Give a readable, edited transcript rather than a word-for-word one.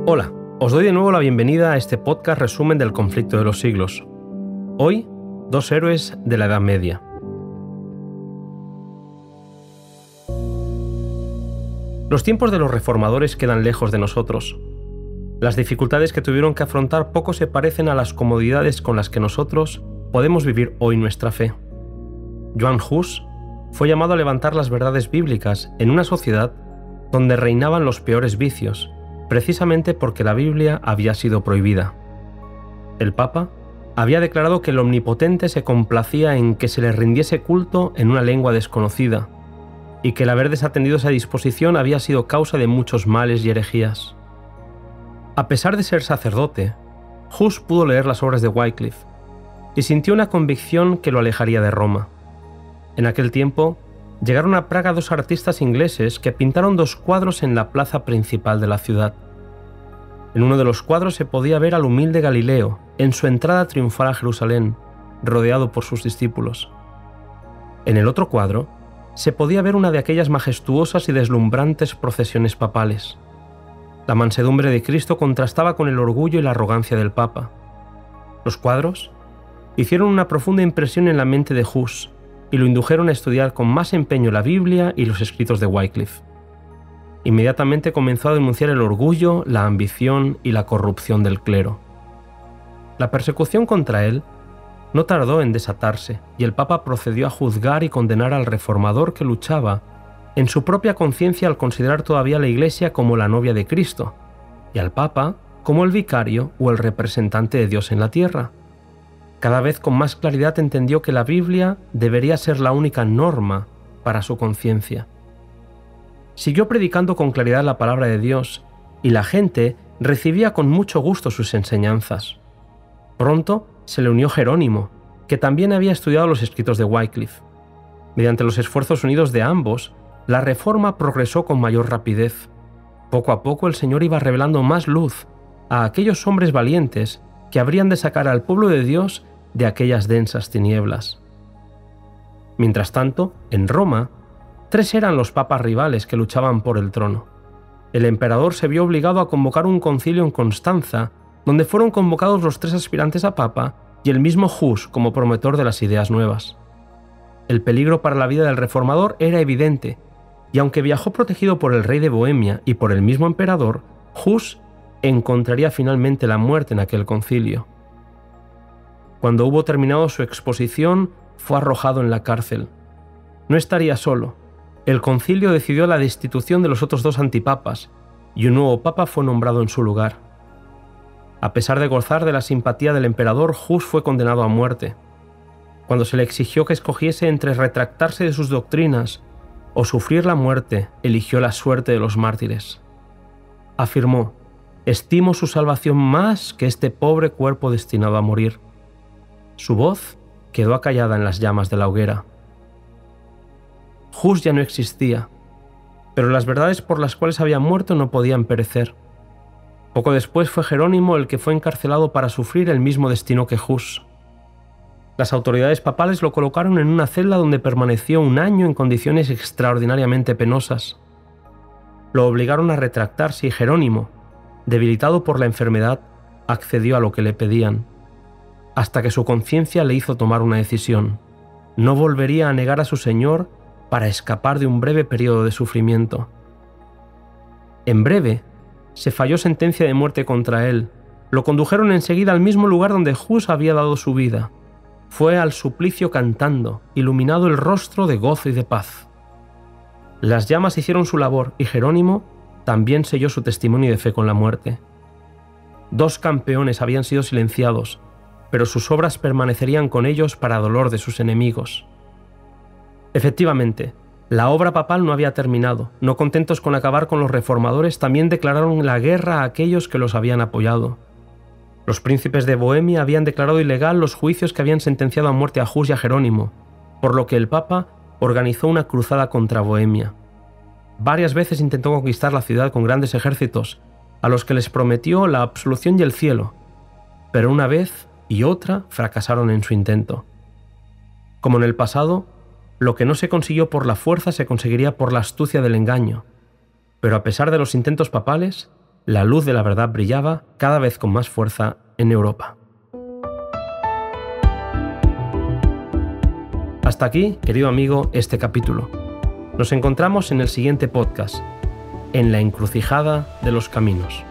Hola, os doy de nuevo la bienvenida a este podcast resumen del conflicto de los siglos. Hoy, dos héroes de la Edad Media. Los tiempos de los reformadores quedan lejos de nosotros. Las dificultades que tuvieron que afrontar poco se parecen a las comodidades con las que nosotros podemos vivir hoy nuestra fe. Johann Hus fue llamado a levantar las verdades bíblicas en una sociedad donde reinaban los peores vicios, precisamente porque la Biblia había sido prohibida. El Papa había declarado que el Omnipotente se complacía en que se le rindiese culto en una lengua desconocida, y que el haber desatendido esa disposición había sido causa de muchos males y herejías. A pesar de ser sacerdote, Hus pudo leer las obras de Wycliffe y sintió una convicción que lo alejaría de Roma. En aquel tiempo, llegaron a Praga dos artistas ingleses que pintaron dos cuadros en la plaza principal de la ciudad. En uno de los cuadros se podía ver al humilde Galileo en su entrada triunfal a Jerusalén, rodeado por sus discípulos. En el otro cuadro, se podía ver una de aquellas majestuosas y deslumbrantes procesiones papales. La mansedumbre de Cristo contrastaba con el orgullo y la arrogancia del Papa. Los cuadros hicieron una profunda impresión en la mente de Hus y lo indujeron a estudiar con más empeño la Biblia y los escritos de Wycliffe. Inmediatamente comenzó a denunciar el orgullo, la ambición y la corrupción del clero. La persecución contra él no tardó en desatarse y el Papa procedió a juzgar y condenar al reformador que luchaba en su propia conciencia al considerar todavía a la Iglesia como la novia de Cristo y al Papa como el vicario o el representante de Dios en la tierra. Cada vez con más claridad entendió que la Biblia debería ser la única norma para su conciencia. Siguió predicando con claridad la palabra de Dios y la gente recibía con mucho gusto sus enseñanzas. Pronto se le unió Jerónimo, que también había estudiado los escritos de Wycliffe. Mediante los esfuerzos unidos de ambos, la reforma progresó con mayor rapidez. Poco a poco el Señor iba revelando más luz a aquellos hombres valientes que habrían de sacar al pueblo de Dios de aquellas densas tinieblas. Mientras tanto, en Roma, 3 eran los papas rivales que luchaban por el trono. El emperador se vio obligado a convocar un concilio en Constanza, donde fueron convocados los 3 aspirantes a papa y el mismo Hus como promotor de las ideas nuevas. El peligro para la vida del reformador era evidente, y aunque viajó protegido por el rey de Bohemia y por el mismo emperador, Hus encontraría finalmente la muerte en aquel concilio. Cuando hubo terminado su exposición, fue arrojado en la cárcel. No estaría solo. El concilio decidió la destitución de los otros 2 antipapas, y un nuevo papa fue nombrado en su lugar. A pesar de gozar de la simpatía del emperador, Hus fue condenado a muerte. Cuando se le exigió que escogiese entre retractarse de sus doctrinas o sufrir la muerte, eligió la suerte de los mártires. Afirmó: «Estimo su salvación más que este pobre cuerpo destinado a morir». Su voz quedó acallada en las llamas de la hoguera. Hus ya no existía, pero las verdades por las cuales había muerto no podían perecer. Poco después fue Jerónimo el que fue encarcelado para sufrir el mismo destino que Hus. Las autoridades papales lo colocaron en una celda donde permaneció 1 año en condiciones extraordinariamente penosas. Lo obligaron a retractarse y Jerónimo, debilitado por la enfermedad, accedió a lo que le pedían, hasta que su conciencia le hizo tomar una decisión. No volvería a negar a su Señor para escapar de un breve periodo de sufrimiento. En breve, se falló sentencia de muerte contra él. Lo condujeron enseguida al mismo lugar donde Hus había dado su vida. Fue al suplicio cantando, iluminado el rostro de gozo y de paz. Las llamas hicieron su labor y Jerónimo también selló su testimonio de fe con la muerte. 2 campeones habían sido silenciados, pero sus obras permanecerían con ellos para dolor de sus enemigos. Efectivamente, la obra papal no había terminado. No contentos con acabar con los reformadores, también declararon la guerra a aquellos que los habían apoyado. Los príncipes de Bohemia habían declarado ilegal los juicios que habían sentenciado a muerte a Hus y a Jerónimo, por lo que el Papa organizó una cruzada contra Bohemia. Varias veces intentó conquistar la ciudad con grandes ejércitos, a los que les prometió la absolución y el cielo, pero una vez y otra fracasaron en su intento. Como en el pasado, lo que no se consiguió por la fuerza se conseguiría por la astucia del engaño, pero a pesar de los intentos papales, la luz de la verdad brillaba cada vez con más fuerza en Europa. Hasta aquí, querido amigo, este capítulo. Nos encontramos en el siguiente podcast, en la encrucijada de los caminos.